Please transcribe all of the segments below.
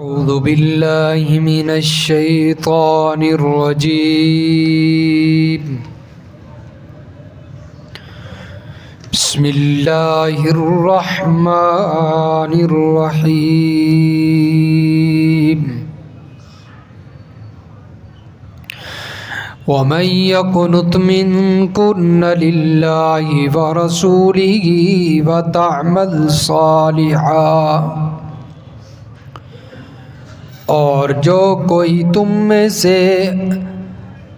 أعوذ بالله من الشيطان الرجيم. بسم الله الرحمن الرحيم. ومن يقنط منكن لله ورسوله وتعمل صالحا، اور جو کوئی تم میں سے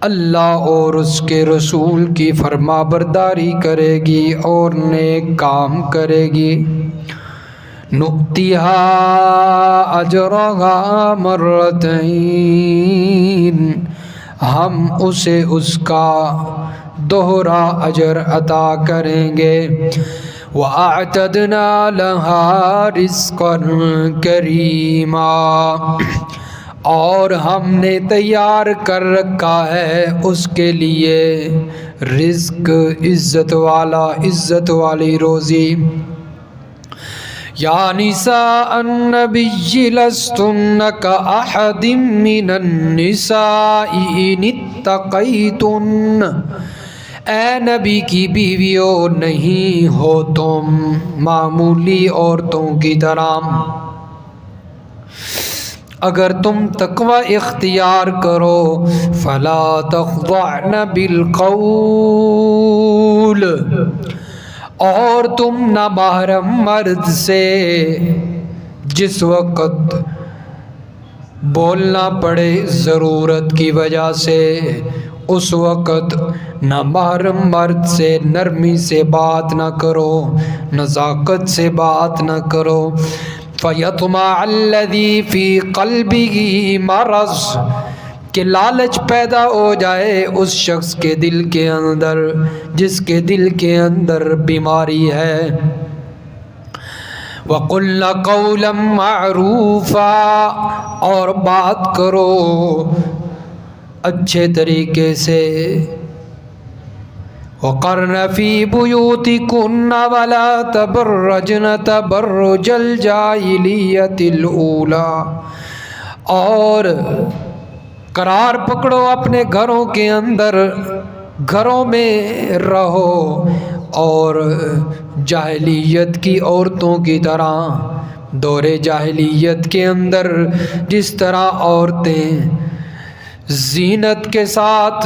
اللہ اور اس کے رسول کی فرما برداری کرے گی اور نیک کام کرے گی، نؤتیہا اجرہا مرتین، ہم اسے اس کا دوہرا اجر عطا کریں گے۔ وَأَعْتَدْنَا لَهَا رِزْقًا كَرِيمًا، اور ہم نے تیار کر رکھا ہے اس کے لیے رزق عزت والی روزی۔ یا نساء النبی لستن کأحد من النساء ان اتقیتن، اے نبی کی بیویوں نہیں ہو تم معمولی عورتوں کی طرح، اگر تم تقوی اختیار کرو۔ فلا تخضعن بالقول، اور تم نامحرم مرد سے جس وقت بولنا پڑے ضرورت کی وجہ سے، اس وقت نامحرم مرد سے نرمی سے بات نہ کرو، نزاکت سے بات نہ کرو۔ فَيَطْمَعَ الَّذِي فِي قَلْبِهِ مَرَضٌ، کہ لالچ پیدا ہو جائے اس شخص کے دل کے اندر جس کے دل کے اندر بیماری ہے۔ وَقُلْنَ قَوْلًا مَّعْرُوفًا، اور بات کرو اچھے طریقے سے۔ وَقَرْنَ فِي بُيُوتِكُنَّ وَلَا تَبَرَّجْنَ تَبَرُّجَ الْجَاهِلِيَّةِ الْأُولَىٰ، اور قرار پکڑو اپنے گھروں کے اندر، گھروں میں رہو اور جاہلیت کی عورتوں کی طرح، دور جاہلیت کے اندر جس طرح عورتیں زینت کے ساتھ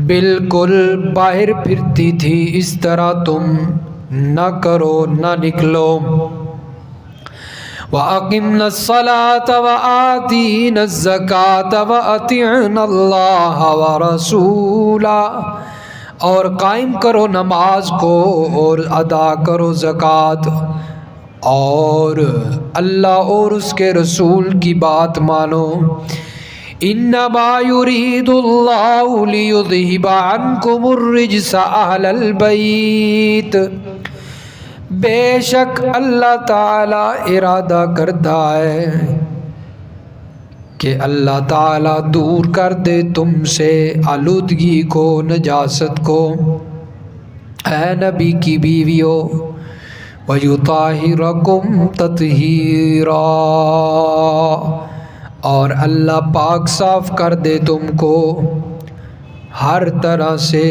بالکل باہر پھرتی تھی، اس طرح تم نہ کرو، نہ نکلو۔ وَأَقِمْنَا الصَّلَاةَ وَآتِينَا الزَّكَاةَ وَأَطِعْنَا اللَّهَ وَرَسُولَهُ، اور قائم کرو نماز کو اور ادا کرو زکوٰۃ، اور اللہ اور اس کے رسول کی بات مانو۔ انما یرید اللہ لیذہب عنکم الرجس اہل البیت، بے شک اللہ تعالی ارادہ کرتا ہے کہ اللہ تعالی دور کر دے تم سے آلودگی کو، نجاست کو، اے نبی کی بیویوں۔ وَيُطَہِّرَکُمْ تَطْہِیرًا، اور اللہ پاک صاف کر دے تم کو ہر طرح سے۔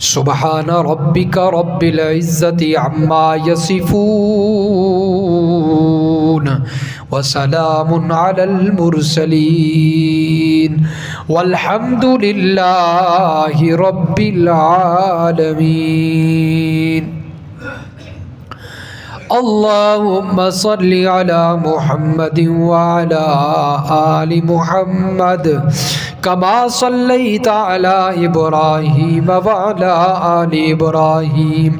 سبحان ربک رب العزت عما یصفون، وسلام علی المرسلین، والحمد للہ رب العالمین۔ اللہم صل علی محمد وعلی آل محمد کما صلیت علی ابراہیم وعلی آل ابراہیم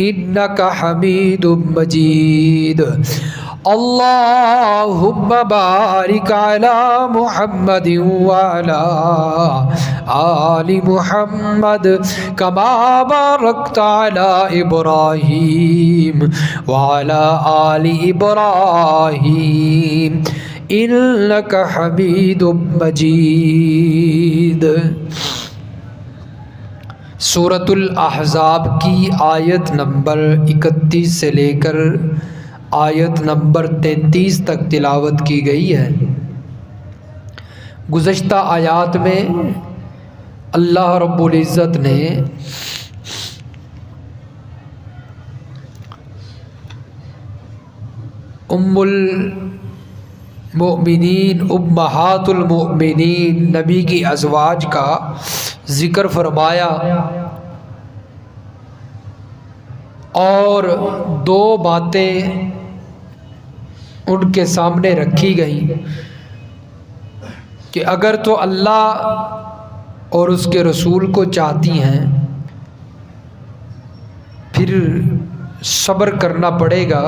انک حمید مجید۔ اللہم بارک علی محمد وعلی آل محمد کما بارکت علی ابراہیم وعلی آل ابراہیم انک حمید مجید۔ سورۃ الاحزاب کی آیت نمبر 31 سے لے کر آیت نمبر 33 تک تلاوت کی گئی ہے۔ گزشتہ آیات میں اللہ رب العزت نے ام المؤمنین امہات المؤمنین نبی کی ازواج کا ذکر فرمایا اور دو باتیں ان کے سامنے رکھی گئیں کہ اگر تو اللہ اور اس کے رسول کو چاہتی ہیں پھر صبر کرنا پڑے گا،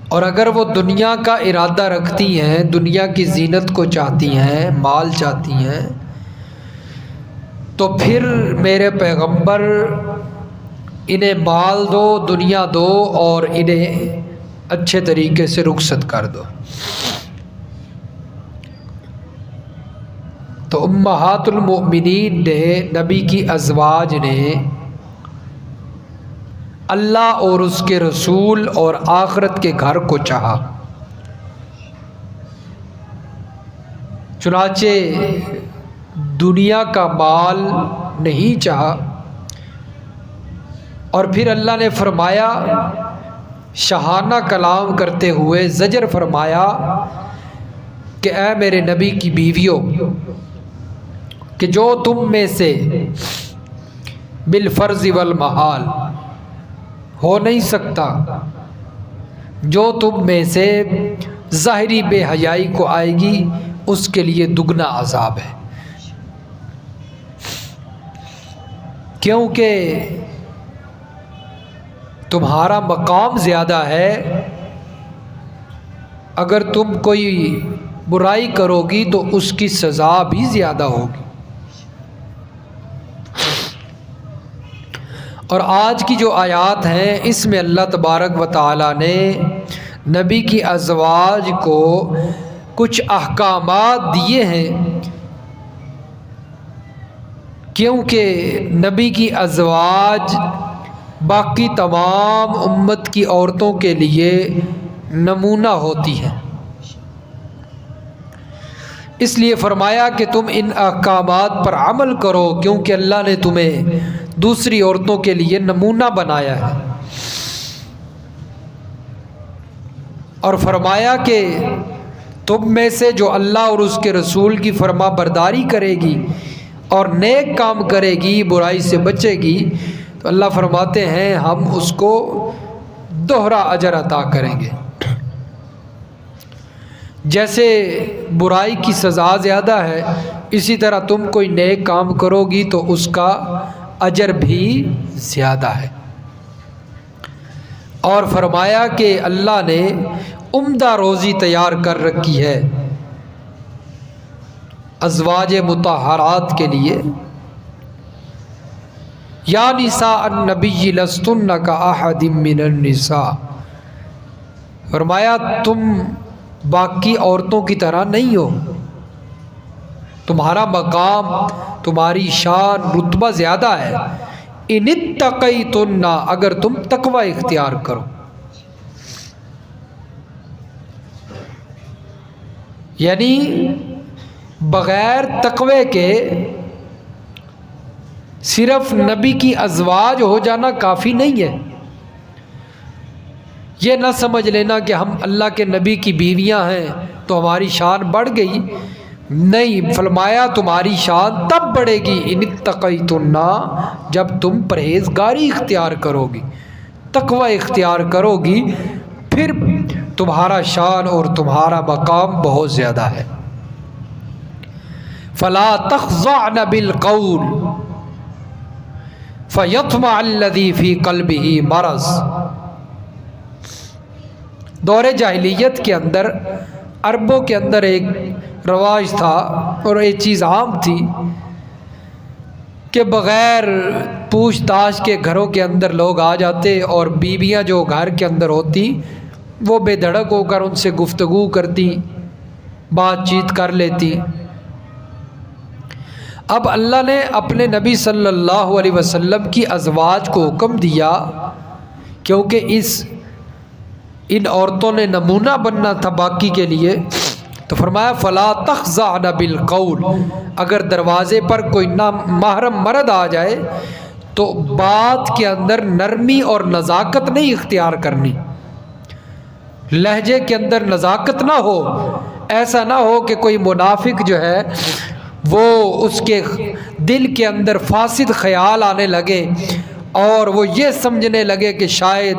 اور اگر وہ دنیا کا ارادہ رکھتی ہیں، دنیا کی زینت کو چاہتی ہیں، مال چاہتی ہیں، تو پھر میرے پیغمبر انہیں مال دو، دنیا دو اور انہیں اچھے طریقے سے رخصت کر دو۔ تو امہات المؤمنین نے، نبی کی ازواج نے اللہ اور اس کے رسول اور آخرت کے گھر کو چاہا، چنانچہ دنیا کا مال نہیں چاہا۔ اور پھر اللہ نے فرمایا، شاہانہ کلام کرتے ہوئے زجر فرمایا کہ اے میرے نبی کی بیویوں، کہ جو تم میں سے بالفرض والمحال ہو نہیں سکتا، جو تم میں سے ظاہری بے حیائی کو آئے گی اس کے لیے دگنا عذاب ہے، کیونکہ تمہارا مقام زیادہ ہے۔ اگر تم کوئی برائی کرو گی تو اس کی سزا بھی زیادہ ہوگی۔ اور آج کی جو آیات ہیں اس میں اللہ تبارک و تعالی نے نبی کی ازواج کو کچھ احکامات دیے ہیں، کیونکہ نبی کی ازواج باقی تمام امت کی عورتوں کے لیے نمونہ ہوتی ہیں، اس لیے فرمایا کہ تم ان احکامات پر عمل کرو، کیونکہ اللہ نے تمہیں دوسری عورتوں کے لیے نمونہ بنایا ہے۔ اور فرمایا کہ تم میں سے جو اللہ اور اس کے رسول کی فرما برداری کرے گی اور نیک کام کرے گی، برائی سے بچے گی، تو اللہ فرماتے ہیں ہم اس کو دوہرا اجر عطا کریں گے۔ جیسے برائی کی سزا زیادہ ہے، اسی طرح تم کوئی نیک کام کرو گی تو اس کا اجر بھی زیادہ ہے۔ اور فرمایا کہ اللہ نے عمدہ روزی تیار کر رکھی ہے ازواج مطہرات کے لیے۔ یا نساء النبی لستن کاحد من النساء، فرمایا تم باقی عورتوں کی طرح نہیں ہو، تمہارا مقام، تمہاری شان، رتبہ زیادہ ہے۔ ان اتقیتن، اگر تم تقوی اختیار کرو۔ یعنی بغیر تقوی کے صرف نبی کی ازواج ہو جانا کافی نہیں ہے۔ یہ نہ سمجھ لینا کہ ہم اللہ کے نبی کی بیویاں ہیں تو ہماری شان بڑھ گئی، نہیں، فرمایا تمہاری شان تب بڑھے گی ان اتقیتن، جب تم پرہیزگاری اختیار کرو گی، تقوی اختیار کرو گی، پھر تمہارا شان اور تمہارا مقام بہت زیادہ ہے۔ فلا تخضعن بالقول فیطمع الذی فی قلبہ مرض۔ دور جاہلیت کے اندر عربوں کے اندر ایک رواج تھا اور ایک چیز عام تھی کہ بغیر پوچھ تاچھ کے گھروں کے اندر لوگ آ جاتے اور بیویاں جو گھر کے اندر ہوتی وہ بے دھڑک ہو کر ان سے گفتگو کرتی، بات چیت کر لیتی۔ اب اللہ نے اپنے نبی صلی اللہ علیہ وسلم کی ازواج کو حکم دیا، کیونکہ اس ان عورتوں نے نمونہ بننا تھا باقی کے لیے، تو فرمایا فلا تخضعن بالقول، اگر دروازے پر کوئی نامحرم مرد آ جائے تو بات کے اندر نرمی اور نزاکت نہیں اختیار کرنی، لہجے کے اندر نزاکت نہ ہو، ایسا نہ ہو کہ کوئی منافق جو ہے وہ اس کے دل کے اندر فاسد خیال آنے لگے اور وہ یہ سمجھنے لگے کہ شاید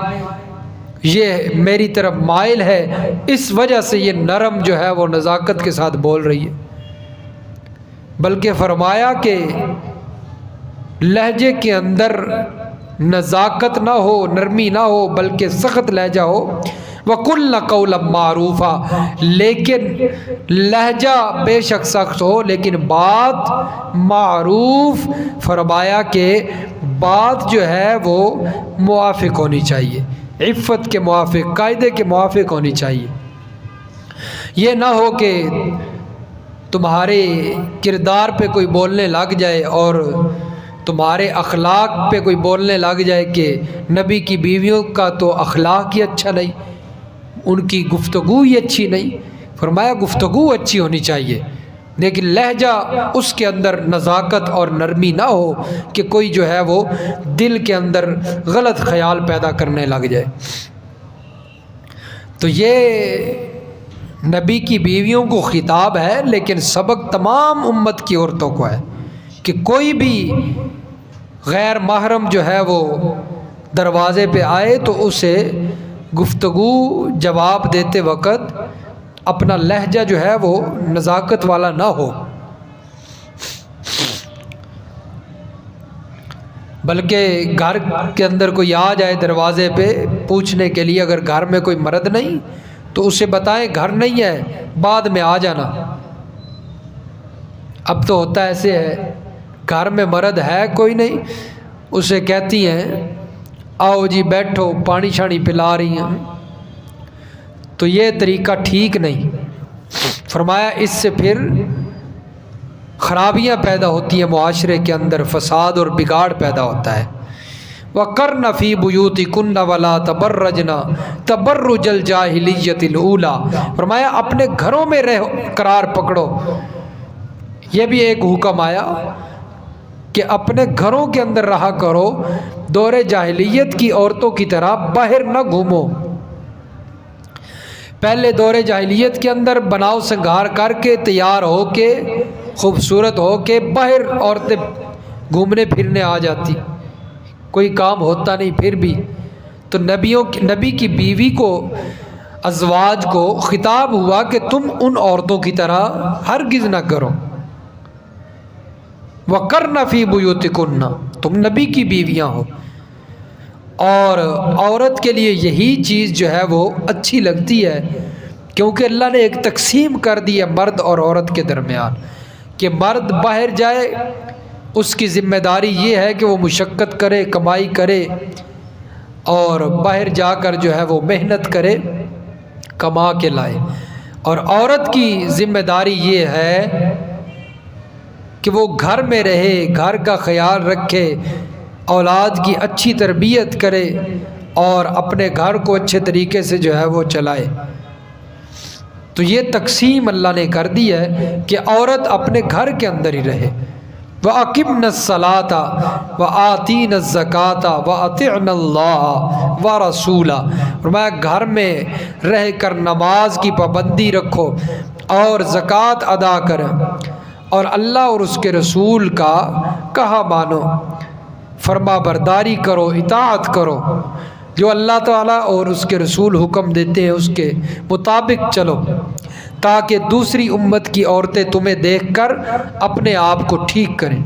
یہ میری طرف مائل ہے، اس وجہ سے یہ نرم جو ہے وہ نزاکت کے ساتھ بول رہی ہے، بلکہ فرمایا کہ لہجے کے اندر نزاکت نہ ہو، نرمی نہ ہو، بلکہ سخت لہجہ ہو، وَقُلْنَ قَوْلًا مَّعْرُوفًا، لیکن لہجہ بے شک سخت ہو لیکن بات معروف، فرمایا کہ بات جو ہے وہ موافق ہونی چاہیے، عفت کے موافق، قاعدے کے موافق ہونی چاہیے۔ یہ نہ ہو کہ تمہارے کردار پہ کوئی بولنے لگ جائے اور تمہارے اخلاق پہ کوئی بولنے لگ جائے کہ نبی کی بیویوں کا تو اخلاق ہی اچھا نہیں، ان کی گفتگو ہی اچھی نہیں۔ فرمایا گفتگو اچھی ہونی چاہیے لیکن لہجہ اس کے اندر نزاکت اور نرمی نہ ہو کہ کوئی جو ہے وہ دل کے اندر غلط خیال پیدا کرنے لگ جائے۔ تو یہ نبی کی بیویوں کو خطاب ہے، لیکن سبق تمام امت کی عورتوں کو ہے کہ کوئی بھی غیر محرم جو ہے وہ دروازے پہ آئے تو اسے گفتگو جواب دیتے وقت اپنا لہجہ جو ہے وہ نزاکت والا نہ ہو، بلکہ گھر کے اندر کوئی آ جائے دروازے پہ پوچھنے کے لیے، اگر گھر میں کوئی مرد نہیں تو اسے بتائیں گھر نہیں ہے، بعد میں آ جانا۔ اب تو ہوتا ایسے ہے، گھر میں مرد ہے کوئی نہیں، اسے کہتی ہیں آؤ جی بیٹھو، پانی شانی پلا رہی ہیں، تو یہ طریقہ ٹھیک نہیں۔ فرمایا اس سے پھر خرابیاں پیدا ہوتی ہیں، معاشرے کے اندر فساد اور بگاڑ پیدا ہوتا ہے۔ وَقَرْنَ فِي بُيُوتِكُنَّ وَلَا تَبَرَّجْنَ تَبَرُّجَ الْجَاهِلِيَّةِ الْأُولَىٰ، فرمایا اپنے گھروں میں قرار پکڑو۔ یہ بھی ایک حکم آیا کہ اپنے گھروں کے اندر رہا کرو، دور جاہلیت کی عورتوں کی طرح باہر نہ گھومو۔ پہلے دور جاہلیت کے اندر بناؤ سنگھار کر کے تیار ہو کے خوبصورت ہو کے باہر عورتیں گھومنے پھرنے آ جاتی، کوئی کام ہوتا نہیں، پھر بھی تو نبی کی بیوی کو، ازواج کو خطاب ہوا کہ تم ان عورتوں کی طرح ہرگز نہ کرو۔ وَقَرْنَ فِي بُيُوتِكُنَّ، تم نبی کی بیویاں ہو، اور عورت کے لیے یہی چیز جو ہے وہ اچھی لگتی ہے، کیونکہ اللہ نے ایک تقسیم کر دی ہے مرد اور عورت کے درمیان کہ مرد باہر جائے، اس کی ذمہ داری یہ ہے کہ وہ مشقت کرے، کمائی کرے اور باہر جا کر جو ہے وہ محنت کرے، کما کے لائے، اور عورت کی ذمہ داری یہ ہے کہ وہ گھر میں رہے، گھر کا خیال رکھے، اولاد کی اچھی تربیت کرے اور اپنے گھر کو اچھے طریقے سے جو ہے وہ چلائے۔ تو یہ تقسیم اللہ نے کر دی ہے کہ عورت اپنے گھر کے اندر ہی رہے۔ وَأَقِمْنَ الصَّلَاةَ وَآتِينَ الزَّكَاةَ وَأَطِعْنَ اللَّهَ وَرَسُولَهُ، فرمایا گھر میں رہ کر نماز کی پابندی رکھو اور زکوٰۃ ادا کریں اور اللہ اور اس کے رسول کا کہا مانو، فرما برداری کرو، اطاعت کرو، جو اللہ تعالیٰ اور اس کے رسول حکم دیتے ہیں اس کے مطابق چلو، تاکہ دوسری امت کی عورتیں تمہیں دیکھ کر اپنے آپ کو ٹھیک کریں۔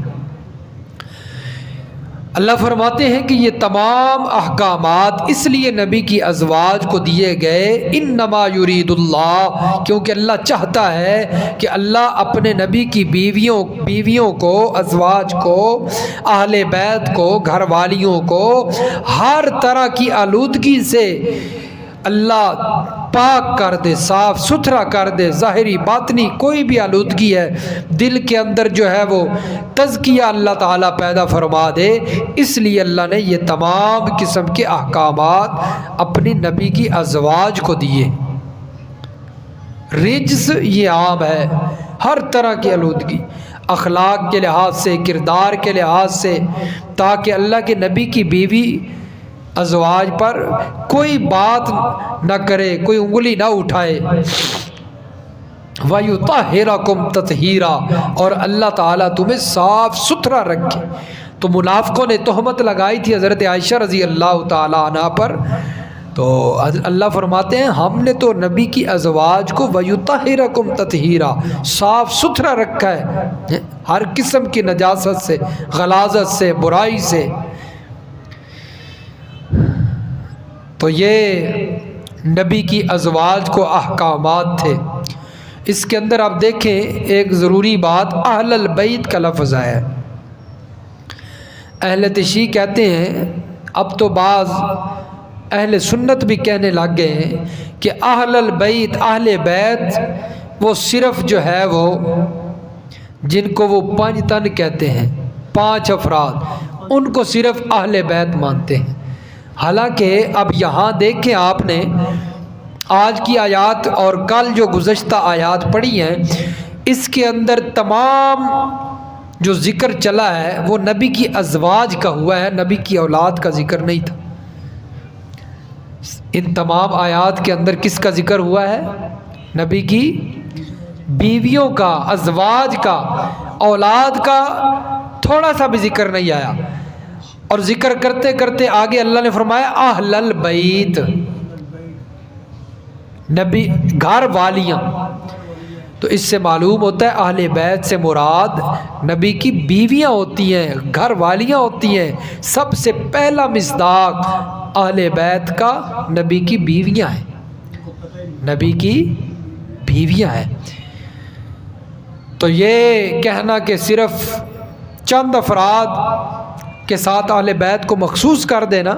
اللہ فرماتے ہیں کہ یہ تمام احکامات اس لیے نبی کی ازواج کو دیے گئے، انما یرید اللہ، کیونکہ اللہ چاہتا ہے کہ اللہ اپنے نبی کی بیویوں کو، ازواج کو، اہل بیت کو، گھر والیوں کو ہر طرح کی آلودگی سے اللہ پاک کر دے، صاف ستھرا کر دے، ظاہری باطنی کوئی بھی آلودگی ہے دل کے اندر جو ہے وہ تزکیہ اللہ تعالیٰ پیدا فرما دے۔ اس لیے اللہ نے یہ تمام قسم کے احکامات اپنی نبی کی ازواج کو دیے۔ رجس یہ عام ہے، ہر طرح کی آلودگی، اخلاق کے لحاظ سے، کردار کے لحاظ سے، تاکہ اللہ کے نبی کی بیوی ازواج پر کوئی بات نہ کرے، کوئی انگلی نہ اٹھائے۔ وَيُطَهِّرَكُمْ تَطْهِيرًا، اور اللہ تعالیٰ تمہیں صاف ستھرا رکھے۔ تو منافقوں نے تہمت لگائی تھی حضرت عائشہ رضی اللہ تعالیٰ عنہ پر، تو اللہ فرماتے ہیں ہم نے تو نبی کی ازواج کو وَيُطَهِّرَكُمْ تَطْهِيرًا صاف ستھرا رکھا ہے، ہر قسم کی نجاست سے، غلاظت سے، برائی سے۔ تو یہ نبی کی ازواج کو احکامات تھے۔ اس کے اندر آپ دیکھیں ایک ضروری بات، اہل البیت کا لفظ ہے۔ اہل تشیع کہتے ہیں، اب تو بعض اہل سنت بھی کہنے لگ گئے ہیں کہ اہل البیت، اہل بیت وہ صرف جو ہے وہ جن کو وہ پنج تن کہتے ہیں، 5 افراد، ان کو صرف اہل بیت مانتے ہیں۔ حالانکہ اب یہاں دیکھیں آپ نے آج کی آیات اور کل جو گزشتہ آیات پڑھی ہیں، اس کے اندر تمام جو ذکر چلا ہے وہ نبی کی ازواج کا ہوا ہے، نبی کی اولاد کا ذکر نہیں تھا۔ ان تمام آیات کے اندر کس کا ذکر ہوا ہے؟ نبی کی بیویوں کا، ازواج کا، اولاد کا تھوڑا سا بھی ذکر نہیں آیا۔ اور ذکر کرتے کرتے آگے اللہ نے فرمایا اہل البیت، نبی گھر والیاں۔ تو اس سے معلوم ہوتا ہے اہل بیت سے مراد نبی کی بیویاں ہوتی ہیں، گھر والیاں ہوتی ہیں۔ سب سے پہلا مصداق اہل بیت کا نبی کی بیویاں ہیں، نبی کی بیویاں ہیں۔ تو یہ کہنا کہ صرف چند افراد کے ساتھ اہل بیت کو مخصوص کر دینا،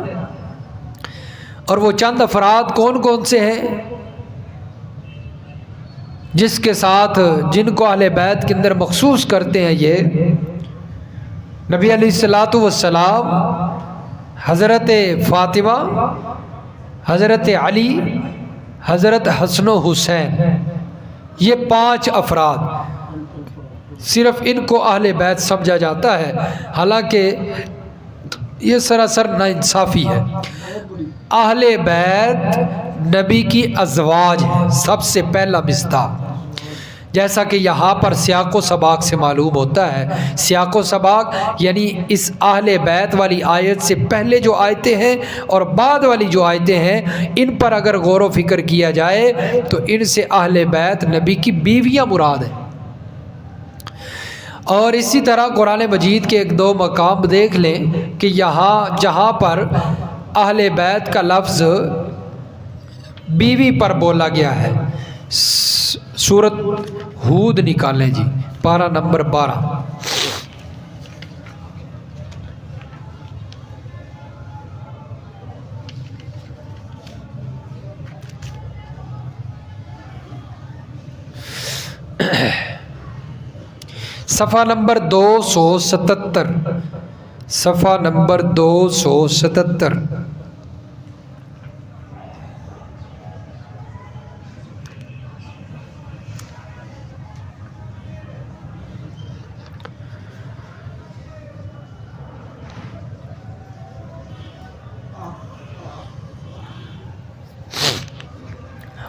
اور وہ چند افراد کون کون سے ہیں جس کے ساتھ جن کو اہل بیت کے اندر مخصوص کرتے ہیں، یہ نبی علیہ الصلوۃ والسلام، حضرت فاطمہ، حضرت علی، حضرت حسن و حسین، یہ 5 افراد صرف ان کو اہل بیت سمجھا جاتا ہے، حالانکہ یہ سراسر ناانصافی ہے۔ اہل بیت نبی کی ازواج ہے، سب سے پہلا مصداق، جیسا کہ یہاں پر سیاق و سباق سے معلوم ہوتا ہے۔ سیاق و سباق یعنی اس اہل بیت والی آیت سے پہلے جو آیتیں ہیں اور بعد والی جو آیتیں ہیں، ان پر اگر غور و فکر کیا جائے تو ان سے اہل بیت نبی کی بیویاں مراد ہیں۔ اور اسی طرح قرآن مجید کے 1-2 مقام دیکھ لیں کہ یہاں جہاں پر اہل بیت کا لفظ بیوی پر بولا گیا ہے، سورۃ ہود نکالیں جی، پارہ نمبر 12۔ صفحہ نمبر 277، صفحہ نمبر 277۔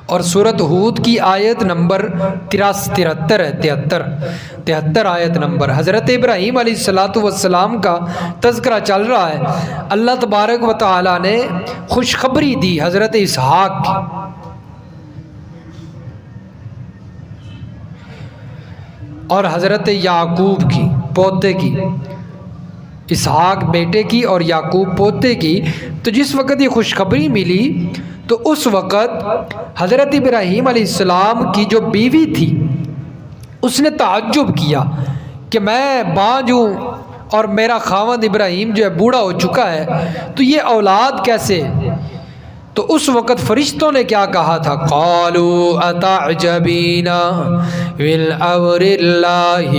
اور سورۃ ہود کی آیت نمبر 73 ہے، 73 آیت نمبر۔ حضرت ابراہیم علیہ السلام کا تذکرہ چل رہا ہے۔ اللہ تبارک و تعالی نے خوشخبری دی حضرت اسحاق کی، اور حضرت یعقوب کی، پوتے کی، اسحاق بیٹے کی اور یعقوب پوتے کی۔ تو جس وقت یہ خوشخبری ملی تو اس وقت حضرت ابراہیم علیہ السلام کی جو بیوی تھی اس نے تعجب کیا کہ میں بانجھ ہوں اور میرا خاوند ابراہیم جو ہے بوڑھا ہو چکا ہے، تو یہ اولاد کیسے؟ تو اس وقت فرشتوں نے کیا کہا تھا؟ قالوا اتعجبین من امر اللہ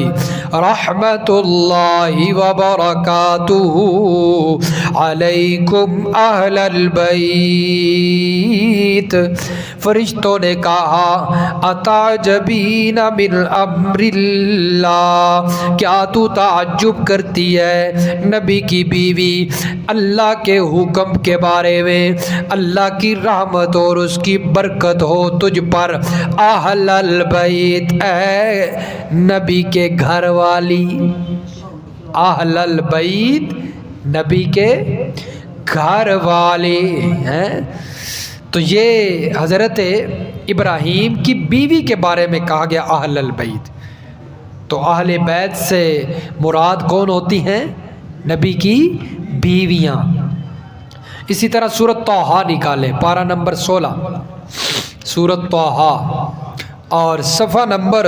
رحمت اللہ وبرکاتہ علیکم اہل البیت۔ فرشتوں نے کہا اتعجبین من امر اللہ، کیا تو تعجب کرتی ہے نبی کی بیوی اللہ کے حکم کے بارے میں؟ اللہ کی رحمت اور اس کی برکت ہو تجھ پر اہل البیت، اے نبی کے گھر والی۔ اہل البیت نبی کے گھر والے ہیں۔ تو یہ حضرت ابراہیم کی بیوی کے بارے میں کہا گیا اہل البیت۔ تو اہل بیت سے مراد کون ہوتی ہیں؟ نبی کی بیویاں۔ اسی طرح سورۃ طٰہٰ نکالیں، پارہ نمبر 16، سورۃ طٰہٰ اور صفحہ نمبر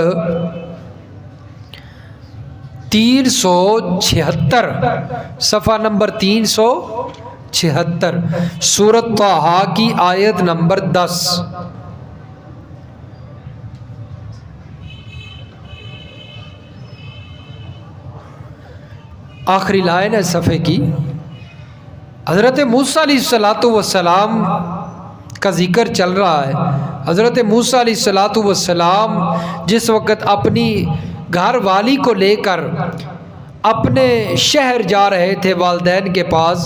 376، صفحہ نمبر 376، سورۃ طٰہٰ کی آیت نمبر 10۔ آخری لائن ہے صفحے کی۔ حضرت موسیٰ علیہ السلام کا ذکر چل رہا ہے۔ حضرت موسیٰ علیہ السلام جس وقت اپنی گھر والی کو لے کر اپنے شہر جا رہے تھے والدین کے پاس،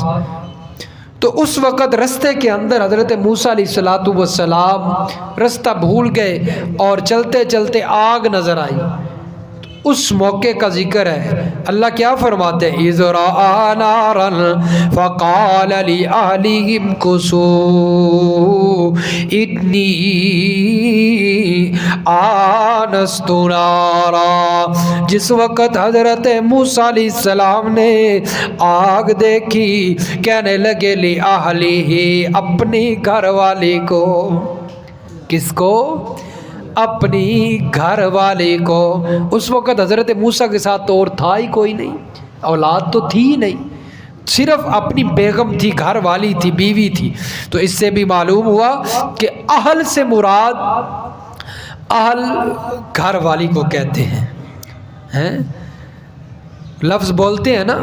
تو اس وقت رستے کے اندر حضرت موسیٰ علیہ السلام رستہ بھول گئے اور چلتے چلتے آگ نظر آئی۔ اس موقع کا ذکر ہے۔ اللہ کیا فرماتے ہیں؟ اذ رأى نارا فقال لأهلهم كثوا انی آنست نارا۔ جس وقت حضرت موسیٰ علیہ السلام نے آگ دیکھی، کہنے لگے لأہلہ، اپنی گھر والی کو۔ کس کو؟ اپنی گھر والے کو۔ اس وقت حضرت موسیٰ کے ساتھ تو اور تھا ہی کوئی نہیں، اولاد تو تھی ہی نہیں، صرف اپنی بیگم تھی، گھر والی تھی، بیوی تھی۔ تو اس سے بھی معلوم ہوا کہ اہل سے مراد اہل گھر والی کو کہتے ہیں۔ لفظ بولتے ہیں نا،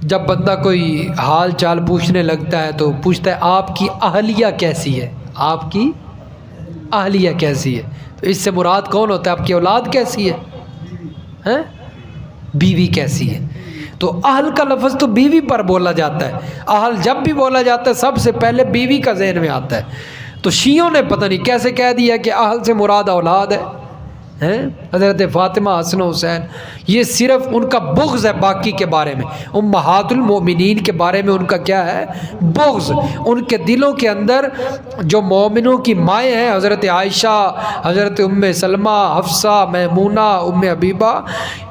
جب بندہ کوئی حال چال پوچھنے لگتا ہے تو پوچھتا ہے آپ کی اہلیہ کیسی ہے؟ آپ کی اہلیہ کیسی ہے؟ تو اس سے مراد کون ہوتا ہے؟ آپ کی اولاد کیسی ہے؟ بیوی کیسی ہے؟ تو اہل کا لفظ تو بیوی پر بولا جاتا ہے۔ اہل جب بھی بولا جاتا ہے سب سے پہلے بیوی کا ذہن میں آتا ہے۔ تو شیعوں نے پتہ نہیں کیسے کہہ دیا کہ اہل سے مراد اولاد ہے۔ حضرت فاطمہ، حسن حسین، یہ صرف ان کا بغض ہے باقی کے بارے میں۔ امہات المومنین کے بارے میں ان کا کیا ہے؟ بغض۔ ان کے دلوں کے اندر جو مومنوں کی مائیں ہیں، حضرت عائشہ، حضرت ام سلمہ، حفصہ، میمونہ، ام حبیبہ،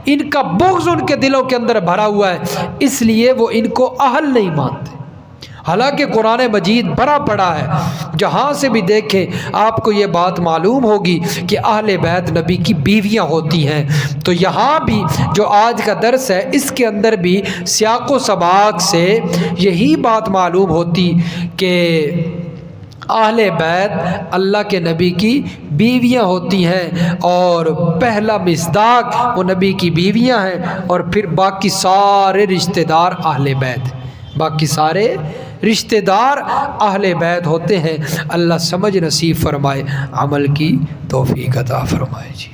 ان کا بغض ان کے دلوں کے اندر بھرا ہوا ہے، اس لیے وہ ان کو اہل نہیں مانتے۔ حالانکہ قرآن مجید بھرا پڑا ہے، جہاں سے بھی دیکھیں آپ کو یہ بات معلوم ہوگی کہ اہل بیت نبی کی بیویاں ہوتی ہیں۔ تو یہاں بھی جو آج کا درس ہے اس کے اندر بھی سیاق و سباق سے یہی بات معلوم ہوتی کہ اہل بیت اللہ کے نبی کی بیویاں ہوتی ہیں، اور پہلا مصداق وہ نبی کی بیویاں ہیں، اور پھر باقی سارے رشتہ دار اہل بیت، باقی سارے رشتہ دار اہل بیت ہوتے ہیں۔ اللہ سمجھ نصیب فرمائے، عمل کی توفیق عطا فرمائے جی۔